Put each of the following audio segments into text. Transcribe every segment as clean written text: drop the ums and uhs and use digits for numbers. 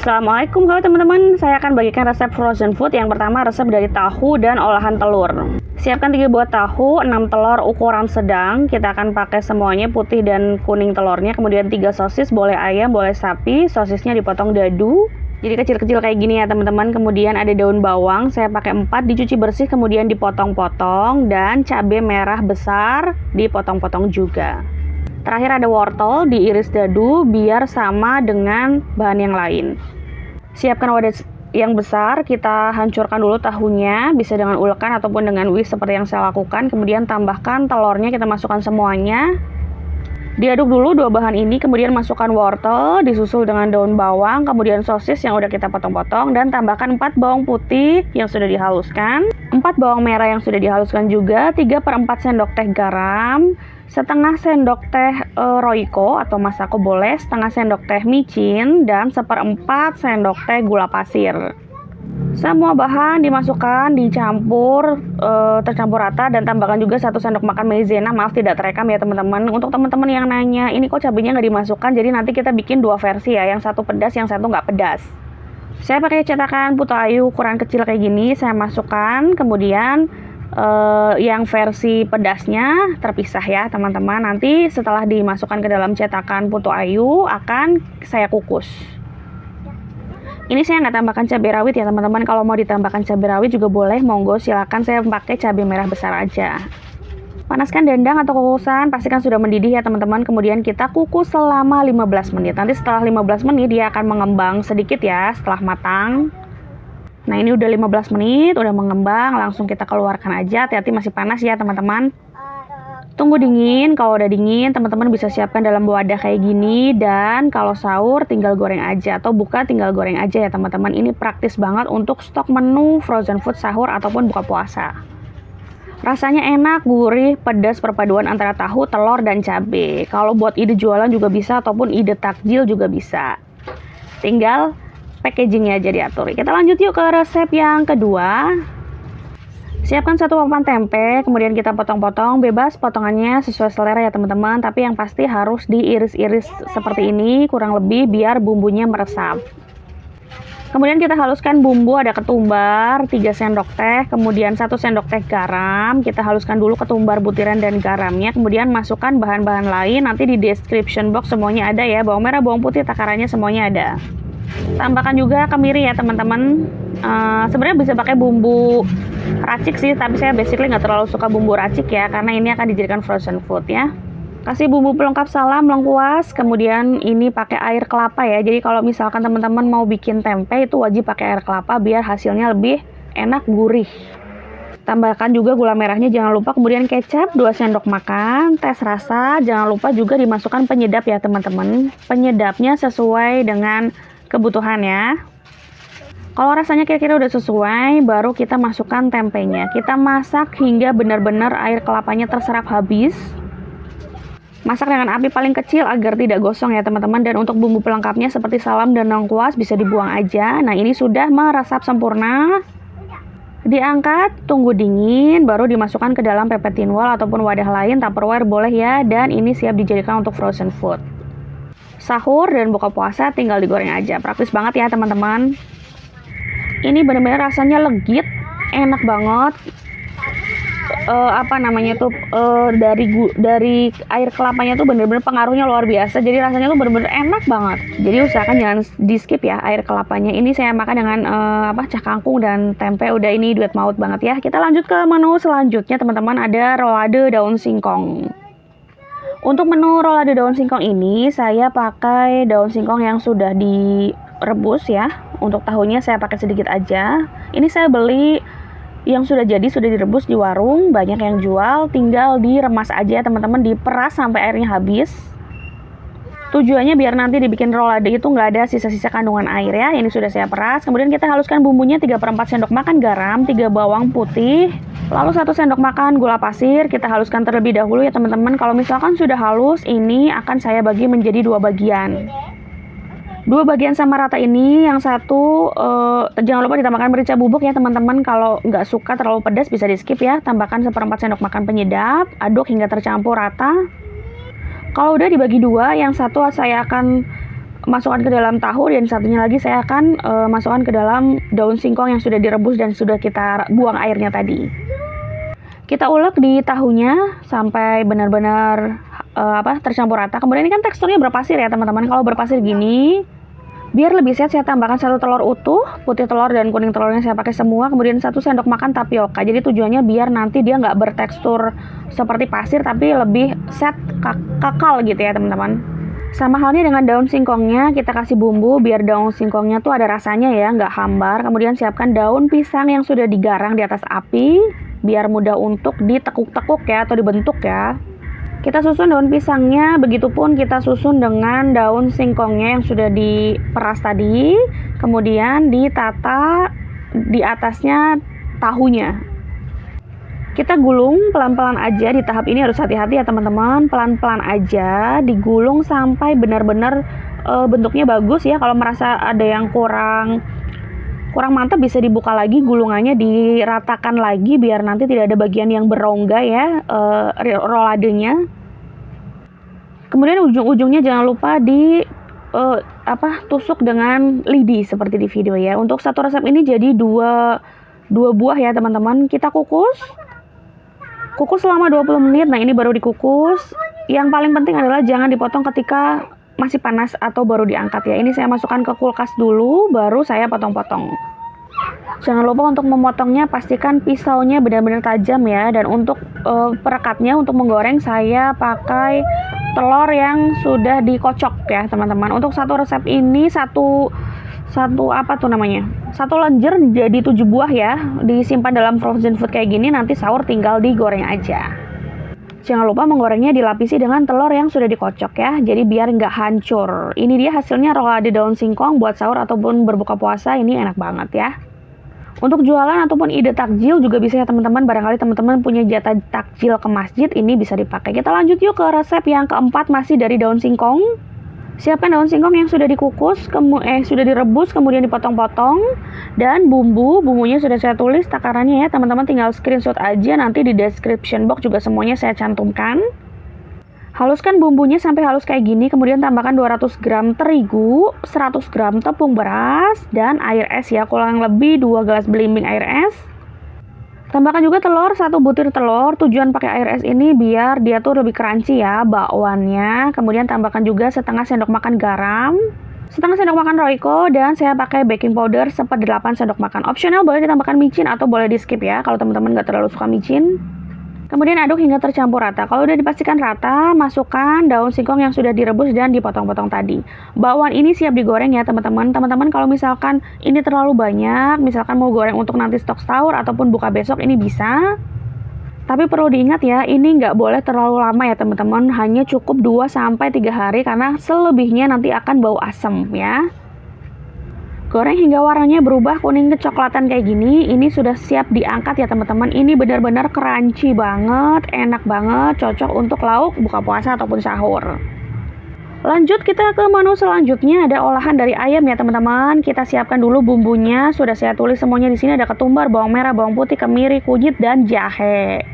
Assalamualaikum, halo teman-teman. Saya akan bagikan resep frozen food. Yang pertama resep dari tahu dan olahan telur. Siapkan 3 buah tahu, 6 telur ukuran sedang. Kita akan pakai semuanya putih dan kuning telurnya. Kemudian 3 sosis, boleh ayam, boleh sapi. Sosisnya dipotong dadu. Jadi kecil-kecil kayak gini ya teman-teman. Kemudian ada daun bawang, saya pakai 4, dicuci bersih kemudian dipotong-potong. Dan cabai merah besar dipotong-potong juga. Terakhir ada wortel, diiris dadu biar sama dengan bahan yang lain. Siapkan wadah yang besar, kita hancurkan dulu tahunya, bisa dengan ulekan ataupun dengan whisk seperti yang saya lakukan. Kemudian tambahkan telurnya, kita masukkan semuanya. Diaduk dulu 2 bahan ini, kemudian masukkan wortel, disusul dengan daun bawang, kemudian sosis yang udah kita potong-potong, dan tambahkan 4 bawang putih yang sudah dihaluskan, 4 bawang merah yang sudah dihaluskan juga, 3/4 sendok teh garam, setengah sendok teh Royco atau Masako boleh, setengah sendok teh micin, dan 1/4 sendok teh gula pasir. Semua bahan dimasukkan, dicampur, tercampur rata, dan tambahkan juga 1 sendok makan maizena. Maaf tidak terekam ya teman-teman. Untuk teman-teman yang nanya, ini kok cabenya nggak dimasukkan, jadi nanti kita bikin 2 versi ya, yang satu pedas, yang satu nggak pedas. Saya pakai cetakan putu ayu ukuran kecil kayak gini, saya masukkan, kemudian yang versi pedasnya terpisah ya teman-teman. Nanti setelah dimasukkan ke dalam cetakan putu ayu akan saya kukus. Ini saya nggak tambahkan cabai rawit ya teman-teman. Kalau mau ditambahkan cabai rawit juga boleh, monggo silakan. Saya pakai cabai merah besar aja. Panaskan dendang atau kukusan, pastikan sudah mendidih ya teman-teman. Kemudian kita kukus selama 15 menit. Nanti setelah 15 menit dia akan mengembang sedikit ya setelah matang. Nah ini udah 15 menit, udah mengembang, langsung kita keluarkan aja. Hati-hati masih panas ya teman-teman. Tunggu dingin, kalau udah dingin teman-teman bisa siapkan dalam wadah kayak gini. Dan kalau sahur tinggal goreng aja, atau buka tinggal goreng aja ya teman-teman. Ini praktis banget untuk stok menu frozen food sahur ataupun buka puasa. Rasanya enak, gurih, pedas, perpaduan antara tahu, telur, dan cabai. Kalau buat ide jualan juga bisa, ataupun ide takjil juga bisa. Tinggal packagingnya aja diatur. Kita lanjut yuk ke resep yang kedua. Siapkan 1 papan tempe, kemudian kita potong-potong, bebas potongannya sesuai selera ya teman-teman. Tapi yang pasti harus diiris-iris seperti ini, kurang lebih biar bumbunya meresap. Kemudian kita haluskan bumbu, ada ketumbar 3 sendok teh, kemudian 1 sendok teh garam. Kita haluskan dulu ketumbar, butiran, dan garamnya. Kemudian masukkan bahan-bahan lain, nanti di description box semuanya ada ya. Bawang merah, bawang putih, takarannya semuanya ada. Tambahkan juga kemiri ya teman-teman. Sebenarnya bisa pakai bumbu racik sih, tapi saya basically nggak terlalu suka bumbu racik ya, karena ini akan dijadikan frozen food ya. Kasih bumbu pelengkap salam, lengkuas, kemudian ini pakai air kelapa ya. Jadi kalau misalkan teman-teman mau bikin tempe itu wajib pakai air kelapa biar hasilnya lebih enak, gurih. Tambahkan juga gula merahnya jangan lupa, kemudian kecap 2 sendok makan, tes rasa, jangan lupa juga dimasukkan penyedap ya teman-teman. Penyedapnya sesuai dengan kebutuhan ya. Kalau rasanya kira-kira udah sesuai, baru kita masukkan tempenya. Kita masak hingga benar-benar air kelapanya terserap habis. Masak dengan api paling kecil agar tidak gosong ya teman-teman. Dan untuk bumbu pelengkapnya seperti salam dan lengkuas bisa dibuang aja. Nah ini sudah meresap sempurna. Diangkat, tunggu dingin, baru dimasukkan ke dalam pepet tin wall ataupun wadah lain, Tupperware boleh ya. Dan ini siap dijadikan untuk frozen food. Sahur dan buka puasa tinggal digoreng aja. Praktis banget ya teman-teman. Ini benar-benar rasanya legit, enak banget. Dari air kelapanya tuh benar-benar pengaruhnya luar biasa. Jadi rasanya tuh benar-benar enak banget. Jadi usahakan jangan di skip ya air kelapanya. Ini saya makan dengan cah kangkung dan tempe. Udah ini duet maut banget ya. Kita lanjut ke menu selanjutnya teman-teman. Ada rolade daun singkong. Untuk menu rolade daun singkong ini saya pakai daun singkong yang sudah direbus ya. Untuk tahunya saya pakai sedikit aja. Ini saya beli yang sudah jadi, sudah direbus di warung, banyak yang jual, tinggal diremas aja teman-teman, diperas sampai airnya habis. Tujuannya biar nanti dibikin rolade itu nggak ada sisa-sisa kandungan air ya. Ini sudah saya peras. Kemudian kita haluskan bumbunya 3/4 sendok makan garam, 3 bawang putih, lalu 1 sendok makan gula pasir. Kita haluskan terlebih dahulu ya teman-teman. Kalau misalkan sudah halus, ini akan saya bagi menjadi 2 bagian. 2 bagian sama rata ini, yang satu jangan lupa ditambahkan merica bubuk ya teman-teman. Kalau nggak suka terlalu pedas bisa di skip ya. Tambahkan 1/4 sendok makan penyedap, aduk hingga tercampur rata. Kalau udah dibagi 2, yang satu saya akan masukkan ke dalam tahu, dan satunya lagi saya akan masukkan ke dalam daun singkong yang sudah direbus dan sudah kita buang airnya tadi. Kita ulek di tahunya sampai benar-benar tercampur rata. Kemudian ini kan teksturnya berpasir ya teman-teman. Kalau berpasir gini, biar lebih sehat saya tambahkan 1 telur utuh, putih telur dan kuning telurnya saya pakai semua, kemudian 1 sendok makan tapioka. Jadi tujuannya biar nanti dia nggak bertekstur seperti pasir, tapi lebih set kakal gitu ya teman-teman. Sama halnya dengan daun singkongnya, kita kasih bumbu biar daun singkongnya tuh ada rasanya ya, nggak hambar. Kemudian siapkan daun pisang yang sudah digarang di atas api, biar mudah untuk ditekuk-tekuk ya, atau dibentuk ya. Kita susun daun pisangnya, begitupun kita susun dengan daun singkongnya yang sudah diperas tadi. Kemudian ditata di atasnya tahunya. Kita gulung pelan-pelan aja, di tahap ini harus hati-hati ya teman-teman. Pelan-pelan aja, digulung sampai benar-benar bentuknya bagus ya. Kalau merasa ada yang kurang mantap bisa dibuka lagi gulungannya, diratakan lagi biar nanti tidak ada bagian yang berongga ya roladenya. Kemudian ujung-ujungnya jangan lupa tusuk dengan lidi seperti di video ya. Untuk satu resep ini jadi dua buah ya teman-teman. Kita kukus selama 20 menit. Nah ini baru dikukus. Yang paling penting adalah jangan dipotong ketika masih panas atau baru diangkat ya. Ini saya masukkan ke kulkas dulu, baru saya potong-potong. Jangan lupa untuk memotongnya pastikan pisaunya benar-benar tajam ya. Dan untuk perekatnya, untuk menggoreng saya pakai telur yang sudah dikocok ya teman-teman. Untuk satu resep ini satu lenjer jadi 7 buah ya, disimpan dalam frozen food kayak gini, nanti sahur tinggal digoreng aja. Jangan lupa menggorengnya dilapisi dengan telur yang sudah dikocok ya, jadi biar nggak hancur. Ini dia hasilnya rolade daun singkong buat sahur ataupun berbuka puasa, ini enak banget ya. Untuk jualan ataupun ide takjil juga bisa ya teman-teman. Barangkali teman-teman punya jatah takjil ke masjid, ini bisa dipakai. Kita lanjut yuk ke resep yang keempat, masih dari daun singkong. Siapkan daun singkong yang sudah dikukus, sudah direbus, kemudian dipotong-potong. Dan bumbunya sudah saya tulis takarannya ya teman-teman, tinggal screenshot aja, nanti di description box juga semuanya saya cantumkan. Haluskan bumbunya sampai halus kayak gini, kemudian tambahkan 200 gram terigu, 100 gram tepung beras, dan air es ya, kurang lebih 2 gelas belimbing air es. Tambahkan juga telur, 1 butir telur. Tujuan pakai air es ini biar dia tuh lebih crunchy ya bakwannya. Kemudian tambahkan juga setengah sendok makan garam, setengah sendok makan Royco, dan saya pakai baking powder 1/8 sendok makan. Opsional boleh ditambahkan micin atau boleh di skip ya kalau teman-teman nggak terlalu suka micin. Kemudian aduk hingga tercampur rata. Kalau udah dipastikan rata, masukkan daun singkong yang sudah direbus dan dipotong-potong tadi. Bakwan ini siap digoreng ya teman-teman. Teman-teman kalau misalkan ini terlalu banyak, misalkan mau goreng untuk nanti stok sahur ataupun buka besok, ini bisa. Tapi perlu diingat ya, ini nggak boleh terlalu lama ya teman-teman. Hanya cukup 2-3 hari karena selebihnya nanti akan bau asam ya. Goreng hingga warnanya berubah kuning kecoklatan kayak gini. Ini sudah siap diangkat ya teman-teman. Ini benar-benar crunchy banget, enak banget, cocok untuk lauk buka puasa ataupun sahur. Lanjut kita ke menu selanjutnya, ada olahan dari ayam ya teman-teman. Kita siapkan dulu bumbunya. Sudah saya tulis semuanya di sini, ada ketumbar, bawang merah, bawang putih, kemiri, kunyit, dan jahe.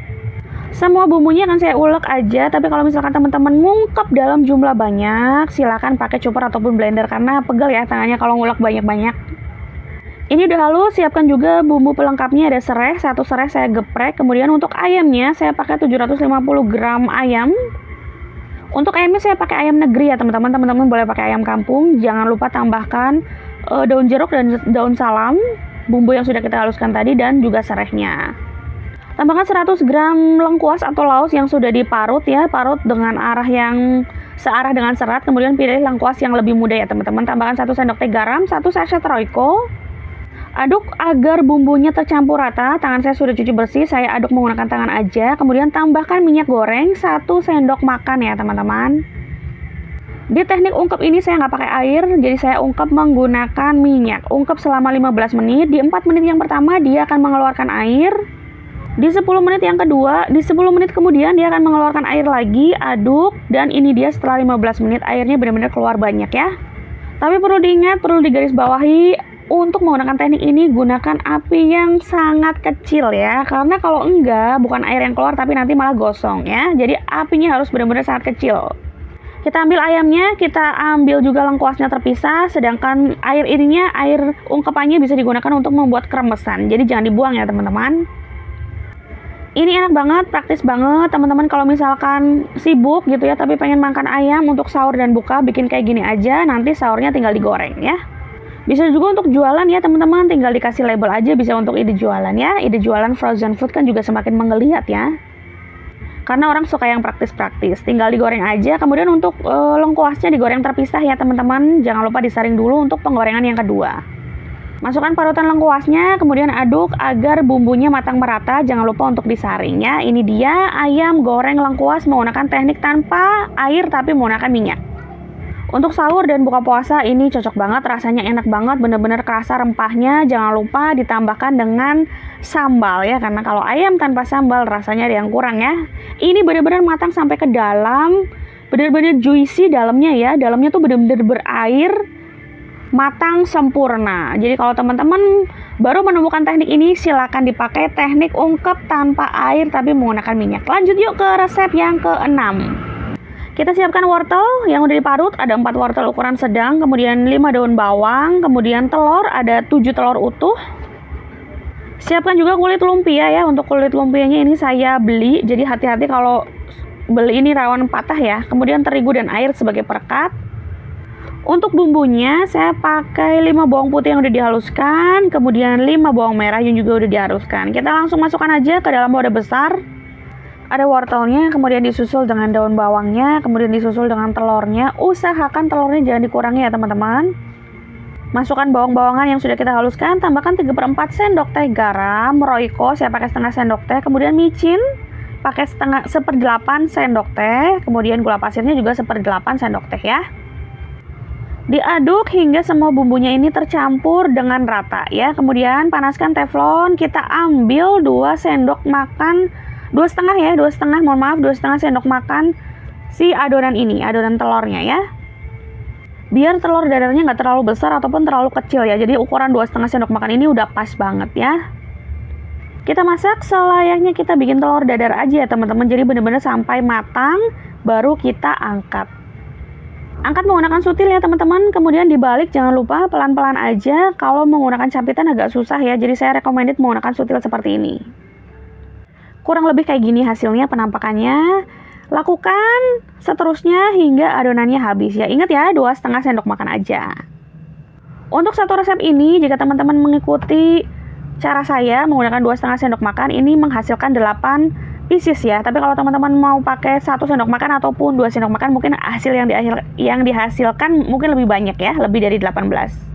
Semua bumbunya akan saya ulek aja, tapi kalau misalkan teman-teman ngungkep dalam jumlah banyak, silakan pakai chopper ataupun blender karena pegel ya tangannya kalau ngulek banyak-banyak. Ini udah halus, siapkan juga bumbu pelengkapnya, ada serai, 1 serai saya geprek. Kemudian untuk ayamnya saya pakai 750 gram ayam. Untuk ayamnya saya pakai ayam negeri ya teman-teman. Teman-teman boleh pakai ayam kampung. Jangan lupa tambahkan daun jeruk dan daun salam, bumbu yang sudah kita haluskan tadi, dan juga serainya. Tambahkan 100 gram lengkuas atau laos yang sudah diparut ya, parut dengan arah yang searah dengan serat. Kemudian pilih lengkuas yang lebih muda ya teman-teman. Tambahkan 1 sendok teh garam, 1 sachet Royco. Aduk agar bumbunya tercampur rata. Tangan saya sudah cuci bersih, saya aduk menggunakan tangan aja. Kemudian tambahkan minyak goreng 1 sendok makan ya teman-teman. Di teknik ungkep ini saya nggak pakai air, jadi saya ungkep menggunakan minyak. Ungkep selama 15 menit. Di 4 menit yang pertama dia akan mengeluarkan air. Di 10 menit yang kedua, di 10 menit kemudian dia akan mengeluarkan air lagi, aduk, dan ini dia setelah 15 menit airnya benar-benar keluar banyak ya. Tapi perlu diingat, perlu digarisbawahi, untuk menggunakan teknik ini gunakan api yang sangat kecil ya, karena kalau enggak bukan air yang keluar tapi nanti malah gosong ya. Jadi apinya harus benar-benar sangat kecil. Kita ambil ayamnya, kita ambil juga lengkuasnya terpisah, sedangkan air ininya, air ungkepannya bisa digunakan untuk membuat kremesan. Jadi jangan dibuang ya teman-teman. Ini enak banget, praktis banget teman-teman kalau misalkan sibuk gitu ya, tapi pengen makan ayam untuk sahur dan buka, bikin kayak gini aja, nanti sahurnya tinggal digoreng ya. Bisa juga untuk jualan ya teman-teman, tinggal dikasih label aja bisa untuk ide jualan ya. Ide jualan frozen food kan juga semakin menggeliat ya. Karena orang suka yang praktis-praktis, tinggal digoreng aja. Kemudian untuk lengkuasnya digoreng terpisah ya teman-teman, jangan lupa disaring dulu untuk penggorengan yang kedua. Masukkan parutan lengkuasnya, kemudian aduk agar bumbunya matang merata, jangan lupa untuk disaring ya. Ini dia ayam goreng lengkuas menggunakan teknik tanpa air tapi menggunakan minyak. Untuk sahur dan buka puasa ini cocok banget, rasanya enak banget, bener-bener kerasa rempahnya. Jangan lupa ditambahkan dengan sambal ya, karena kalau ayam tanpa sambal rasanya ada yang kurang ya. Ini bener-bener matang sampai ke dalam, bener-bener juicy dalamnya ya, dalamnya tuh bener-bener berair, matang sempurna. Jadi kalau teman-teman baru menemukan teknik ini, silakan dipakai teknik ungkep tanpa air tapi menggunakan minyak. Lanjut yuk ke resep yang ke-6. Kita siapkan wortel yang udah diparut, ada 4 wortel ukuran sedang, kemudian 5 daun bawang, kemudian telur, ada 7 telur utuh. Siapkan juga kulit lumpia ya, untuk kulit lumpianya ini saya beli, jadi hati-hati kalau beli ini rawan patah ya. Kemudian terigu dan air sebagai perekat. Untuk bumbunya saya pakai 5 bawang putih yang udah dihaluskan, kemudian 5 bawang merah yang juga udah dihaluskan. Kita langsung masukkan aja ke dalam wadah besar. Ada wortelnya, kemudian disusul dengan daun bawangnya, kemudian disusul dengan telurnya. Usahakan telurnya jangan dikurangi ya teman-teman. Masukkan bawang-bawangan yang sudah kita haluskan, tambahkan 3/4 sendok teh garam, Royco saya pakai setengah sendok teh, kemudian micin pakai 1/8 sendok teh, kemudian gula pasirnya juga 1/8 sendok teh ya. Diaduk hingga semua bumbunya ini tercampur dengan rata ya. Kemudian panaskan teflon, kita ambil 2 sendok makan, 2,5 ya, 2,5 mohon maaf, 2,5 sendok makan si adonan ini, adonan telurnya ya. Biar telur dadarnya nggak terlalu besar ataupun terlalu kecil ya, jadi ukuran 2,5 sendok makan ini udah pas banget ya. Kita masak selayaknya kita bikin telur dadar aja ya teman-teman, jadi bener-bener sampai matang baru kita angkat. Angkat menggunakan sutil ya teman-teman, kemudian dibalik jangan lupa pelan-pelan aja. Kalau menggunakan campitan agak susah ya, jadi saya recommended menggunakan sutil seperti ini. Kurang lebih kayak gini hasilnya penampakannya. Lakukan seterusnya hingga adonannya habis ya. Ingat ya, 2,5 sendok makan aja. Untuk satu resep ini, jika teman-teman mengikuti cara saya menggunakan 2,5 sendok makan, ini menghasilkan 8 pieces ya. Tapi kalau teman-teman mau pakai 1 sendok makan ataupun 2 sendok makan, mungkin hasil yang dihasilkan mungkin lebih banyak ya, lebih dari 18.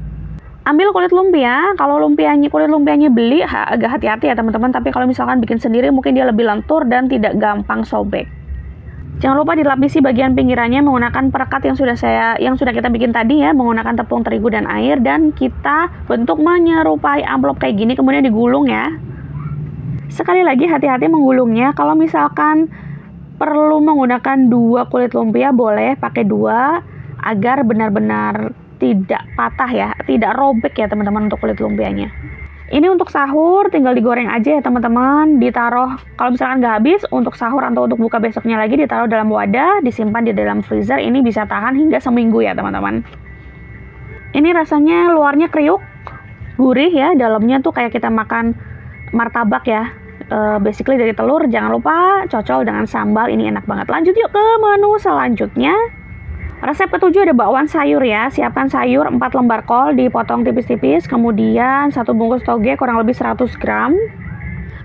Ambil kulit lumpia, kalau kulit lumpianya beli agak hati-hati ya teman-teman, tapi kalau misalkan bikin sendiri mungkin dia lebih lentur dan tidak gampang sobek. Jangan lupa dilapisi bagian pinggirannya menggunakan perekat yang sudah kita bikin tadi ya, menggunakan tepung terigu dan air, dan kita bentuk menyerupai amplop kayak gini, kemudian digulung ya. Sekali lagi hati-hati menggulungnya, kalau misalkan perlu menggunakan 2 kulit lumpia boleh pakai 2 agar benar-benar tidak patah ya, tidak robek ya teman-teman untuk kulit lumpianya. Ini untuk sahur tinggal digoreng aja ya teman-teman, ditaruh kalau misalkan nggak habis untuk sahur atau untuk buka besoknya lagi ditaruh dalam wadah, disimpan di dalam freezer, ini bisa tahan hingga seminggu ya teman-teman. Ini rasanya luarnya kriuk, gurih ya, dalamnya tuh kayak kita makan martabak ya. Basically dari telur, jangan lupa cocol dengan sambal, ini enak banget. Lanjut yuk ke menu selanjutnya. Resep ke-7 ada bakwan sayur ya. Siapkan sayur 4 lembar kol dipotong tipis-tipis, kemudian 1 bungkus toge kurang lebih 100 gram.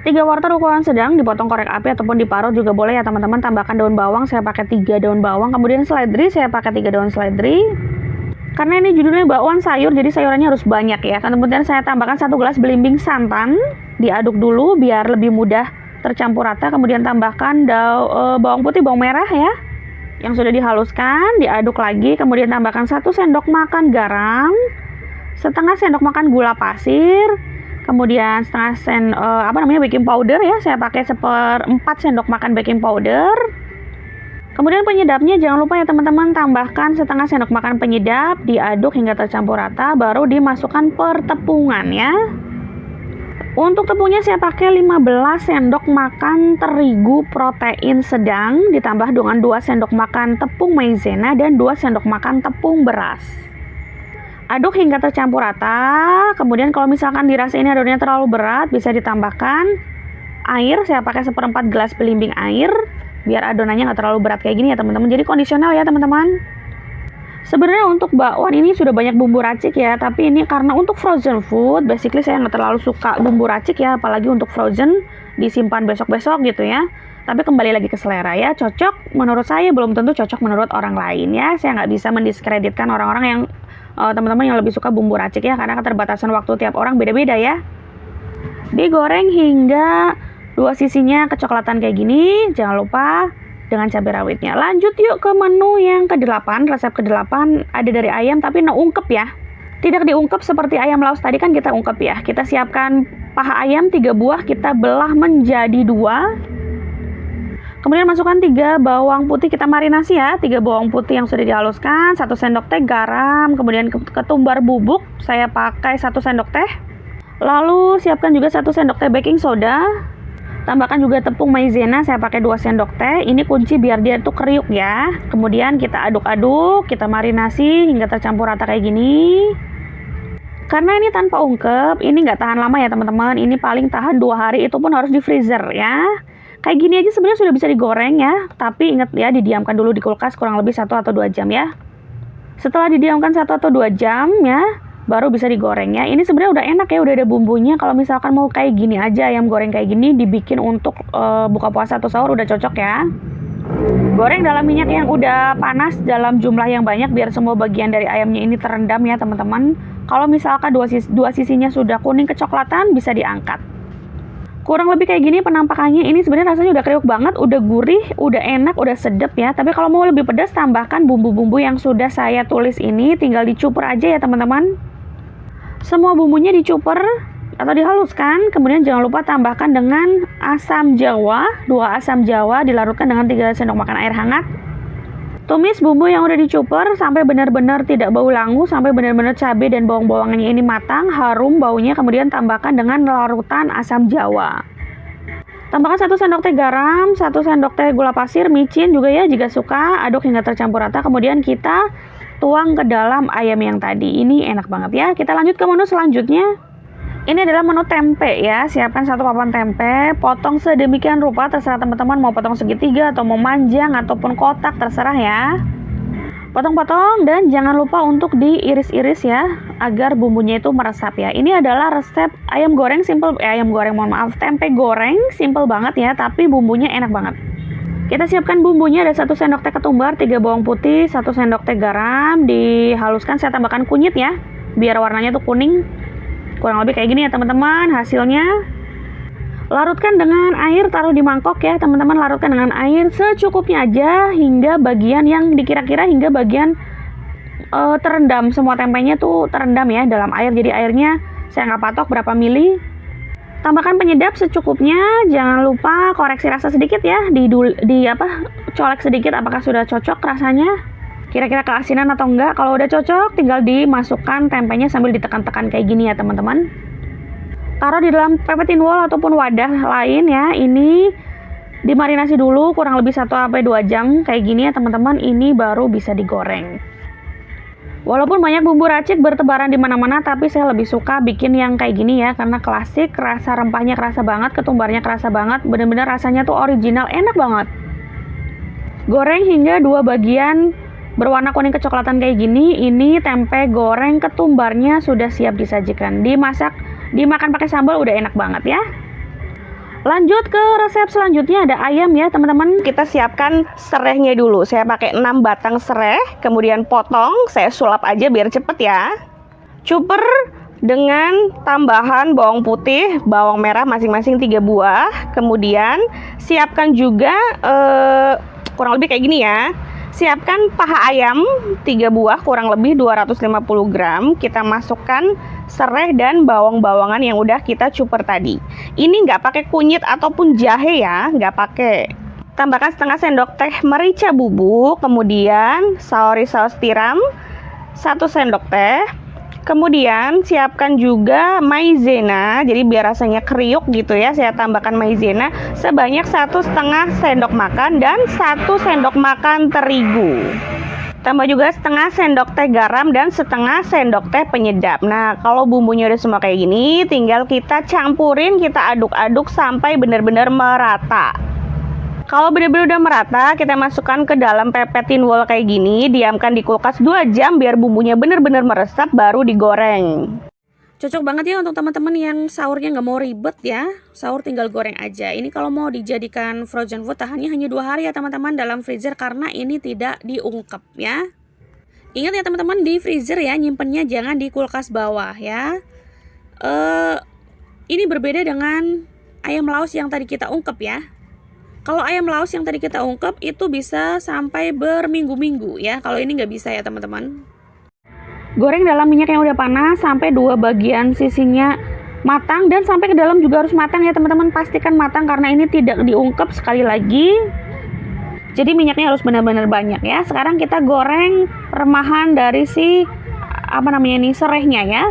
3 wortel ukuran sedang dipotong korek api ataupun diparut juga boleh ya teman-teman. Tambahkan daun bawang, saya pakai 3 daun bawang, kemudian seledri saya pakai 3 daun seledri. Karena ini judulnya bakwan sayur, jadi sayurannya harus banyak ya. Kemudian saya tambahkan 1 gelas belimbing santan, diaduk dulu biar lebih mudah tercampur rata. Kemudian tambahkan bawang putih, bawang merah ya, yang sudah dihaluskan, diaduk lagi. Kemudian tambahkan 1 sendok makan garam, setengah sendok makan gula pasir, kemudian baking powder ya, saya pakai 1/4 sendok makan baking powder. Kemudian penyedapnya jangan lupa ya teman-teman, tambahkan setengah sendok makan penyedap, diaduk hingga tercampur rata, baru dimasukkan pertepungan ya. Untuk tepungnya saya pakai 15 sendok makan terigu protein sedang ditambah dengan 2 sendok makan tepung maizena dan 2 sendok makan tepung beras. Aduk hingga tercampur rata. Kemudian kalau misalkan dirasa ini adonannya terlalu berat, bisa ditambahkan air. Saya pakai 1/4 gelas belimbing air biar adonannya nggak terlalu berat kayak gini ya teman-teman. Jadi kondisional ya teman-teman. Sebenarnya untuk bakwan ini sudah banyak bumbu racik ya, tapi ini karena untuk frozen food, basically saya nggak terlalu suka bumbu racik ya, apalagi untuk frozen disimpan besok-besok gitu ya. Tapi kembali lagi ke selera ya, cocok menurut saya belum tentu cocok menurut orang lain ya. Saya nggak bisa mendiskreditkan orang-orang yang teman-teman yang lebih suka bumbu racik ya, karena keterbatasan waktu tiap orang beda-beda ya. Digoreng hingga dua sisinya kecoklatan kayak gini, jangan lupa dengan cabai rawitnya. Lanjut yuk ke menu yang ke-8, resep ke-8 ada dari ayam tapi ungkep ya. Tidak diungkep seperti ayam laos tadi kan kita ungkep ya. Kita siapkan paha ayam 3 buah, kita belah menjadi 2. Kemudian masukkan 3 bawang putih, kita marinasi ya. 3 bawang putih yang sudah dihaluskan, 1 sendok teh garam, kemudian ketumbar bubuk, saya pakai 1 sendok teh. Lalu siapkan juga 1 sendok teh baking soda. Tambahkan juga tepung maizena, saya pakai 2 sendok teh. Ini kunci biar dia tuh kriuk ya. Kemudian kita aduk-aduk, kita marinasi hingga tercampur rata kayak gini. Karena ini tanpa ungkep, ini nggak tahan lama ya teman-teman. Ini paling tahan 2 hari, itu pun harus di freezer ya. Kayak gini aja sebenarnya sudah bisa digoreng ya. Tapi ingat ya, didiamkan dulu di kulkas kurang lebih 1 atau 2 jam ya. Setelah didiamkan 1 atau 2 jam ya, baru bisa digoreng ya. Ini sebenarnya udah enak ya, udah ada bumbunya. Kalau misalkan mau kayak gini aja, ayam goreng kayak gini dibikin untuk buka puasa atau sahur udah cocok ya. Goreng dalam minyak yang udah panas dalam jumlah yang banyak biar semua bagian dari ayamnya ini terendam ya teman-teman. Kalau misalkan dua sisinya sudah kuning kecoklatan, bisa diangkat. Kurang lebih kayak gini penampakannya. Ini sebenarnya rasanya udah kriuk banget, udah gurih, udah enak, udah sedap ya. Tapi kalau mau lebih pedas, tambahkan bumbu-bumbu yang sudah saya tulis ini, tinggal dicuper aja ya teman-teman. Semua bumbunya dicuper atau dihaluskan, kemudian jangan lupa tambahkan dengan asam jawa, 2 asam jawa dilarutkan dengan 3 sendok makan air hangat. Tumis bumbu yang udah dicuper sampai benar-benar tidak bau langu, sampai benar-benar cabai dan bawang-bawangannya ini matang, harum baunya, kemudian tambahkan dengan larutan asam jawa. Tambahkan 1 sendok teh garam, 1 sendok teh gula pasir, micin juga ya jika suka, aduk hingga tercampur rata, kemudian kita tuang ke dalam ayam yang tadi. Ini enak banget ya. Kita lanjut ke menu selanjutnya. Ini adalah menu tempe ya. Siapkan 1 papan tempe, potong sedemikian rupa, terserah teman-teman mau potong segitiga atau mau manjang ataupun kotak, terserah ya. Potong-potong dan jangan lupa untuk diiris-iris ya agar bumbunya itu meresap ya. Ini adalah resep ayam goreng simple, tempe goreng simple banget ya, tapi bumbunya enak banget. Kita siapkan bumbunya, ada 1 sendok teh ketumbar, 3 bawang putih, 1 sendok teh garam, dihaluskan, saya tambahkan kunyit ya, biar warnanya tuh kuning. Kurang lebih kayak gini ya teman-teman hasilnya. Larutkan dengan air, taruh di mangkok ya teman-teman, larutkan dengan air secukupnya aja hingga bagian yang dikira-kira hingga bagian terendam, semua tempenya tuh terendam ya dalam air. Jadi airnya saya nggak patok berapa mili. Tambahkan penyedap secukupnya, jangan lupa koreksi rasa sedikit ya, colek sedikit apakah sudah cocok rasanya, kira-kira keasinan atau enggak. Kalau udah cocok, tinggal dimasukkan tempenya sambil ditekan-tekan kayak gini ya teman-teman. Taruh di dalam pepet tinwol ataupun wadah lain ya. Ini dimarinasi dulu kurang lebih 1-2 jam kayak gini ya teman-teman. Ini baru bisa digoreng. Walaupun banyak bumbu racik bertebaran di mana-mana, tapi saya lebih suka bikin yang kayak gini ya, karena klasik, rasa rempahnya kerasa banget, ketumbarnya kerasa banget, bener-bener rasanya tuh original, enak banget. Goreng hingga 2 bagian berwarna kuning kecoklatan kayak gini. Ini tempe goreng ketumbarnya sudah siap disajikan. Dimakan pakai sambal udah enak banget ya. Lanjut ke resep selanjutnya, ada ayam ya teman-teman. Kita siapkan serehnya dulu. Saya pakai 6 batang sereh, kemudian potong, saya sulap aja biar cepet ya. Cuper dengan tambahan bawang putih, bawang merah masing-masing 3 buah. Kemudian siapkan juga kurang lebih kayak gini ya. Siapkan paha ayam 3 buah kurang lebih 250 gram. Kita masukkan serai dan bawang-bawangan yang udah kita cuper tadi. Ini nggak pakai kunyit ataupun jahe ya, nggak pakai. Tambahkan setengah sendok teh merica bubuk, kemudian saus tiram 1 sendok teh, Kemudian siapkan juga maizena, jadi biar rasanya kriuk gitu ya. Saya tambahkan maizena sebanyak 1,5 sendok makan dan 1 sendok makan terigu. Tambah juga setengah sendok teh garam dan setengah sendok teh penyedap. Nah, kalau bumbunya udah semua kayak gini, tinggal kita campurin, kita aduk-aduk sampai benar-benar merata. Kalau benar-benar udah merata, kita masukkan ke dalam pepet tin wol kayak gini, diamkan di kulkas 2 jam biar bumbunya benar-benar meresap, baru digoreng. Cocok banget ya untuk teman-teman yang sahurnya nggak mau ribet ya, sahur tinggal goreng aja. Ini kalau mau dijadikan frozen food tahannya hanya 2 hari ya teman-teman dalam freezer karena ini tidak diungkep ya. Ingat ya teman-teman, di freezer ya, nyimpennya jangan di kulkas bawah ya. Ini berbeda dengan ayam laos yang tadi kita ungkep ya. Kalau ayam laos yang tadi kita ungkep itu bisa sampai berminggu-minggu ya. Kalau ini nggak bisa ya teman-teman. Goreng dalam minyak yang udah panas sampai 2 bagian sisinya matang dan sampai ke dalam juga harus matang ya teman-teman. Pastikan matang karena ini tidak diungkep sekali lagi. Jadi minyaknya harus benar-benar banyak ya. Sekarang kita goreng remahan dari si serehnya ya.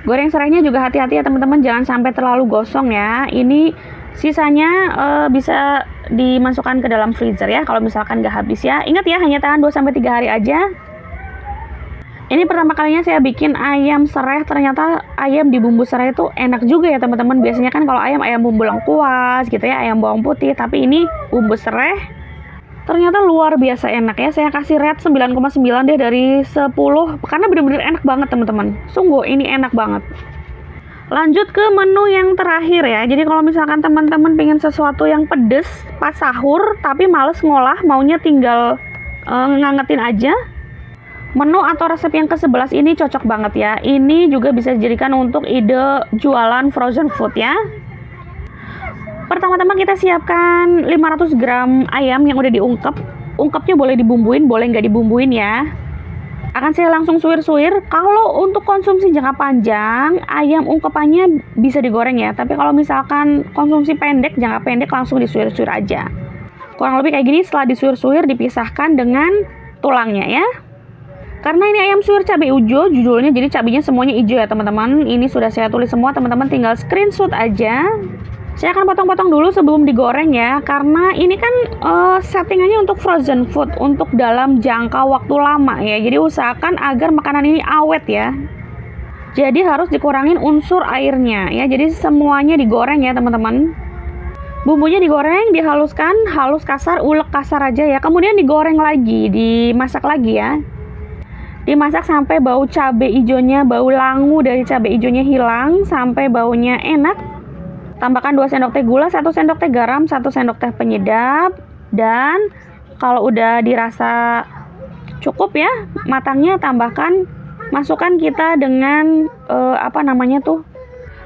Goreng serehnya juga hati-hati ya teman-teman, jangan sampai terlalu gosong ya. Ini sisanya bisa dimasukkan ke dalam freezer ya kalau misalkan nggak habis ya. Ingat ya, hanya tahan 2-3 hari aja. Ini pertama kalinya saya bikin ayam sereh, ternyata ayam di bumbu sereh itu enak juga ya teman-teman. Biasanya kan kalau ayam bumbu lengkuas gitu ya, ayam bawang putih, tapi ini bumbu sereh ternyata luar biasa enak ya. Saya kasih rate 9,9 deh dari 10 karena bener-bener enak banget teman-teman. Sungguh ini enak banget. Lanjut ke menu yang terakhir ya. Jadi kalau misalkan teman-teman pengen sesuatu yang pedes pas sahur tapi males ngolah, maunya tinggal ngangetin aja, menu atau resep yang ke-11 ini cocok banget ya. Ini juga bisa dijadikan untuk ide jualan frozen food ya. Pertama-tama kita siapkan 500 gram ayam yang udah diungkep. Ungkepnya boleh dibumbuin, boleh nggak dibumbuin ya. Akan saya langsung suwir-suwir. Kalau untuk konsumsi jangka panjang, ayam ungkepannya bisa digoreng ya. Tapi kalau misalkan konsumsi pendek, jangka pendek langsung disuwir-suwir aja. Kurang lebih kayak gini, setelah disuwir-suwir dipisahkan dengan tulangnya ya. Karena ini ayam suwir cabai hijau judulnya, jadi cabainya semuanya hijau ya teman-teman. Ini sudah saya tulis semua, teman-teman tinggal screenshot aja. Saya akan potong-potong dulu sebelum digoreng ya, karena ini kan settingannya untuk frozen food, untuk dalam jangka waktu lama ya. Jadi usahakan agar makanan ini awet ya. Jadi harus dikurangin unsur airnya ya. Jadi semuanya digoreng ya teman-teman. Bumbunya digoreng, dihaluskan, halus kasar, ulek kasar aja ya. Kemudian digoreng lagi, dimasak lagi ya. Dimasak sampai bau cabai hijaunya, bau langu dari cabai hijaunya hilang, sampai baunya enak. Tambahkan 2 sendok teh gula, 1 sendok teh garam, 1 sendok teh penyedap. Dan kalau udah dirasa cukup ya matangnya, masukkan kita dengan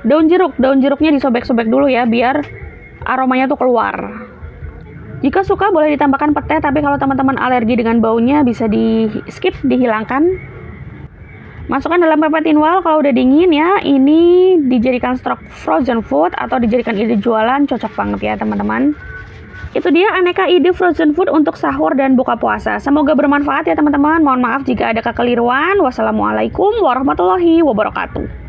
daun jeruk. Daun jeruknya disobek-sobek dulu ya biar aromanya tuh keluar. Jika suka boleh ditambahkan petai, tapi kalau teman-teman alergi dengan baunya bisa di skip, dihilangkan. Masukkan dalam pepet tin wol kalau udah dingin ya. Ini dijadikan stok frozen food atau dijadikan ide jualan, cocok banget ya teman-teman. Itu dia aneka ide frozen food untuk sahur dan buka puasa. Semoga bermanfaat ya teman-teman. Mohon maaf jika ada kekeliruan. Wassalamualaikum warahmatullahi wabarakatuh.